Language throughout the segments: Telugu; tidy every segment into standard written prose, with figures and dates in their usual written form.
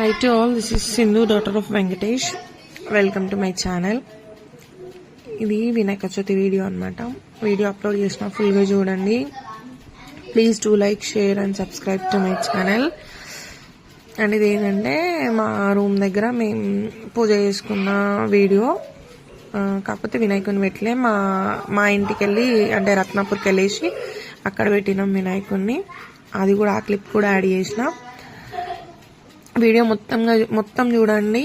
Hi to all, this is Sindhu, daughter of Venkatesh. Welcome to my channel. ఇది వినాయక చవితి వీడియో అనమాట. వీడియో అప్లోడ్ చేసిన ఫుల్గా చూడండి. Please do like, share and subscribe to my channel. And ఇది ఏంటంటే మా రూమ్ దగ్గర మేము పూజ చేసుకున్న వీడియో. కాకపోతే వినాయకుని పెట్టలే, మా ఇంటికి వెళ్ళి అంటే రత్నాపూర్కి వెళ్ళేసి అక్కడ పెట్టినాం వినాయకుడిని. అది కూడా ఆ క్లిప్ కూడా యాడ్ చేసిన. వీడియో మొత్తం చూడండి.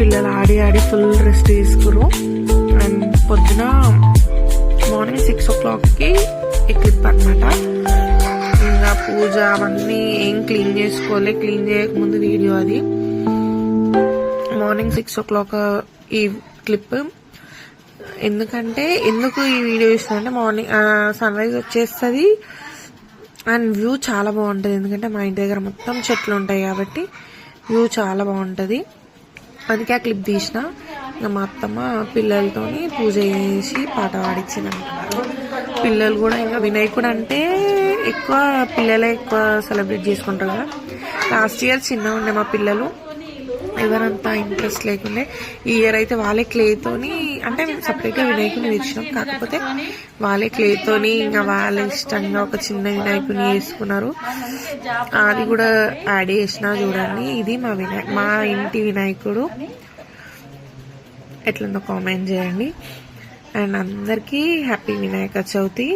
పిల్లలు ఆడి ఫుల్ రెస్ట్ తీసుకురు. అండ్ పొద్దున మార్నింగ్ 6 o'clockకి ఈ క్లిప్ అనమాట. ఇంకా పూజ అవన్నీ ఏం క్లీన్ చేసుకోలే, క్లీన్ చేయకముందు వీడియో అది. మార్నింగ్ 6 o'clock ఈ క్లిప్. ఎందుకు ఈ వీడియో ఇస్తున్నా మార్నింగ్ సన్ రైజ్ వచ్చేస్తుంది అండ్ వ్యూ చాలా బాగుంటుంది. ఎందుకంటే మా ఇంటి దగ్గర మొత్తం చెట్లు ఉంటాయి కాబట్టి వ్యూ చాలా బాగుంటుంది. అందుకే ఆ క్లిప్ తీసిన. ఇంకా మా అత్తమ్మ పిల్లలతోని పూజ చేసి పాట పాడించిందన్నమాట. పిల్లలు కూడా ఇంకా వినాయకుడు అంటే ఎక్కువ పిల్లలే ఎక్కువ సెలబ్రేట్ చేసుకుంటారు కదా. లాస్ట్ ఇయర్ చిన్నగా ఉండే మా పిల్లలు, ఎవరంతా ఇంట్రెస్ట్ లేకుండే. ఈ ఇయర్ అయితే వాళ్ళే క్లేతోని, అంటే మేము సపరేట్గా వినాయకుని తెచ్చినాం, కాకపోతే వాళ్ళే క్లేతోని ఇంకా వాళ్ళ ఇష్టంగా ఒక చిన్న వినాయకుని వేసుకున్నారు. అది కూడా యాడ్ చేసిన చూడండి. ఇది మా ఇంటి వినాయకుడు. ఎట్లుందో కామెంట్ చేయండి. అండ్ అందరికీ హ్యాపీ వినాయక చవితి.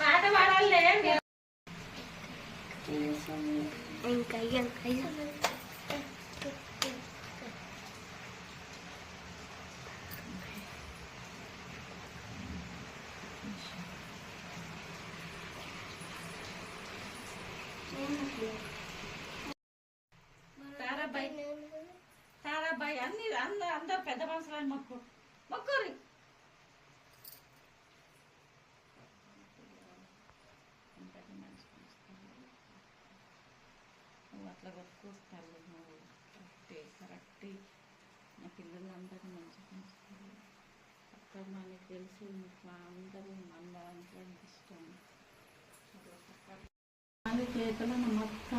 పాట పాడాలి ఇంకా తారాబాయి అన్ని అందరు పెద్ద మనుషులని మొక్కురి నువ్వు అట్లా కొట్టుకొస్తావు నువ్వు కరెక్ట్ నా పిల్లలందరూ మంచిగా పెంచుతారు అక్కడ మనకి తెలిసి అందరూ మన దాంట్లో ఇష్టం చేతులు నమ్మకం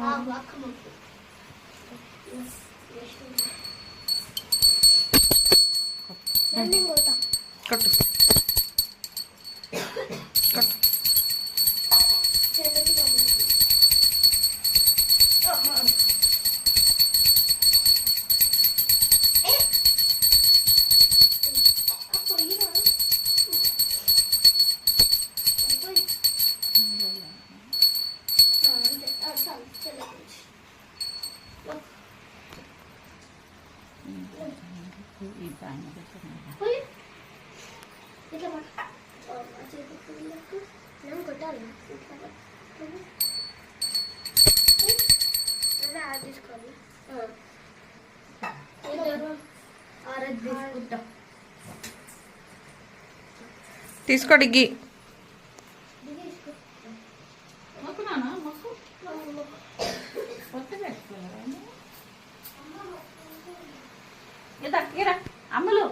కట్టు కట్టు తీసుకో డిగ్గి అమ్ములు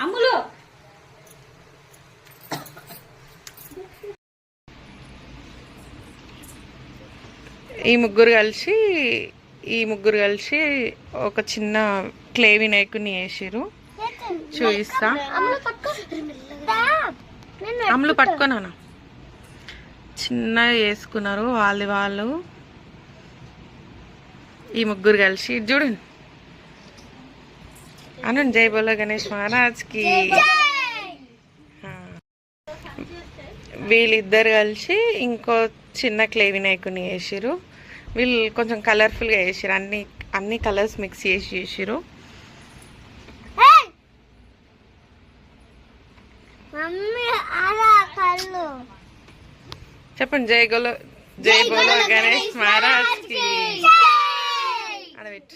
అమ్ములు ఈ ముగ్గురు కలిసి ఒక చిన్న క్లే వినాయకుని వేసిరు. చూపిస్తా. అమ్ములు పట్టుకోనా చిన్న వేసుకున్నారు వాళ్ళు ఈ ముగ్గురు కలిసి చూడండి అను జై బోలో గణేష్ మహారాజ్కి. వీళ్ళిద్దరు కలిసి ఇంకో చిన్న క్లే వినాయకుని వేసిరు. వీళ్ళు కొంచెం కలర్ఫుల్గా వేసిరు, అన్ని కలర్స్ మిక్స్ చేసి చేసిరు. చెప్పండి జై బోలో గణేష్ మహారాజ్కి. అడబెట్టు.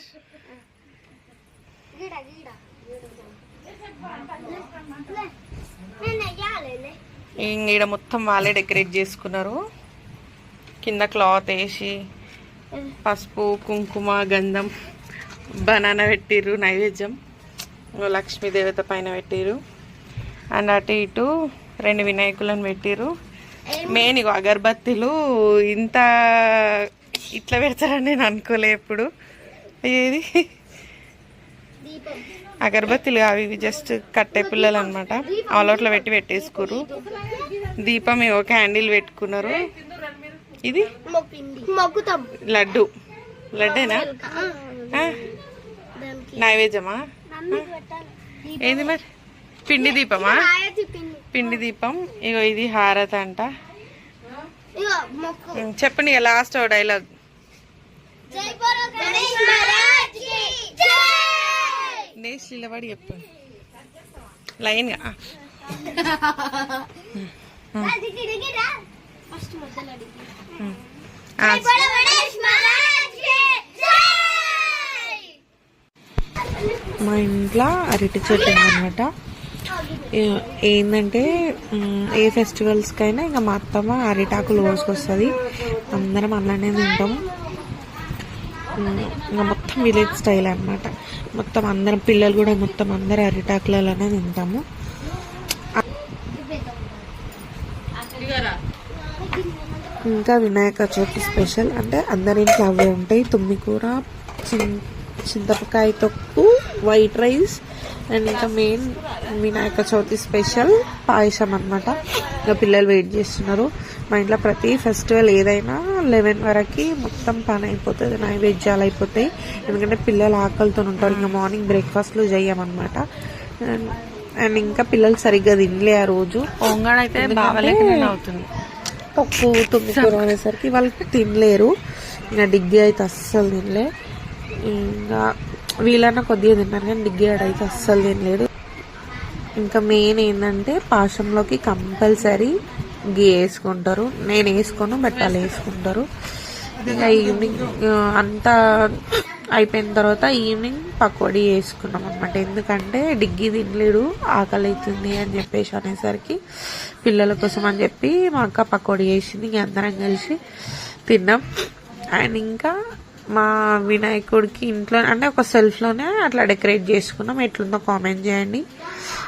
ఈడ మొత్తం వాళ్ళే డెకరేట్ చేసుకున్నారు. కింద క్లాత్ వేసి పసుపు కుంకుమ గంధం బనానా పెట్టిర్రు నైవేద్యం. లక్ష్మీదేవత పైన పెట్టిర్రు. అండ్ అటు ఇటు 2 వినాయకులను పెట్టిర్రు. మెయిన్ ఇగో అగరబత్తీలు ఇట్లా పెడతారని నేను అనుకోలే ఎప్పుడు. ఏది అగరబత్తీలు అవి ఇవి జస్ట్ కట్టే పుల్లలు అనమాట. ఆల్అవుట్లో పెట్టేసుకురు. దీపం ఇగో క్యాండిల్ పెట్టుకున్నారు. ఇది లడ్డేనా నైవేద్యమా ఏంది మరి? పిండి దీపమా? పిండి దీపం. ఇగో ఇది హారత అంట. చెప్పండి ఇక లాస్ట్ డైలాగ్. నేసి నిలబడి చెప్పండి లైన్గా. ఫస్ట్ మొదలు అడిగి మా ఇంట్లో అరటి చెట్టు ఉందన్నమాట. ఏంటంటే ఏ ఫెస్టివల్స్కైనా ఇంకా మా అత్తమ్మ అరిటాకులు కోసుకొస్తుంది. అందరం అలానే తింటాము. ఇంకా మొత్తం విలేజ్ స్టైల్ అన్నమాట. మొత్తం అందరం పిల్లలు కూడా మొత్తం అందరు అరిటాకులలోనే తింటాము. ఇంకా వినాయక చవితి స్పెషల్ అంటే అందరి ఇంట్లో అవే ఉంటాయి. తుమ్మికూర, చింతపకాయ తొక్కు, వైట్ రైస్ అండ్ ఇంకా మెయిన్ వినాయక చవితి స్పెషల్ పాయసం అన్నమాట. ఇంకా పిల్లలు వెయిట్ చేస్తున్నారు. మా ఇంట్లో ప్రతి ఫెస్టివల్ ఏదైనా 11 వరకు మొత్తం పని అయిపోతుంది, నైవేద్యాలు అయిపోతాయి. ఎందుకంటే పిల్లలు ఆకలితో ఉంటారు. ఇంకా మార్నింగ్ బ్రేక్ఫాస్ట్లు చేయమన్నమాట. అండ్ ఇంకా పిల్లలు సరిగ్గా తినలే ఆ రోజు. అయితే అవుతుంది. పప్పు తుమ్మికూర అనేసరికి వాళ్ళు తినలేరు. ఇంకా డిగ్గి అయితే అస్సలు తినలే. ఇంకా వీళ్ళన్నా కొద్దిగా తిన్నారు కానీ డిగ్గి అయితే అస్సలు తినలేదు. ఇంకా మెయిన్ ఏంటంటే పాశంలోకి కంపల్సరీ గీ వేసుకుంటారు. నేను వేసుకోను, బట్ వాళ్ళు వేసుకుంటారు. ఇంకా ఈవినింగ్ అంతా అయిపోయిన తర్వాత ఈవినింగ్ పకోడీ వేసుకున్నాం అనమాట. ఎందుకంటే డిగ్గి తినలేడు, ఆకలి అవుతుంది అని చెప్పేసి అనేసరికి పిల్లల కోసం అని చెప్పి మా అక్క పకోడీ వేసింది. ఇంక అందరం కలిసి తిన్నాం. అండ్ ఇంకా మా వినాయకుడికి ఇంట్లో అంటే ఒక సెల్ఫ్లోనే అట్లా డెకరేట్ చేసుకున్నాం. ఎట్లుందో కామెంట్ చేయండి.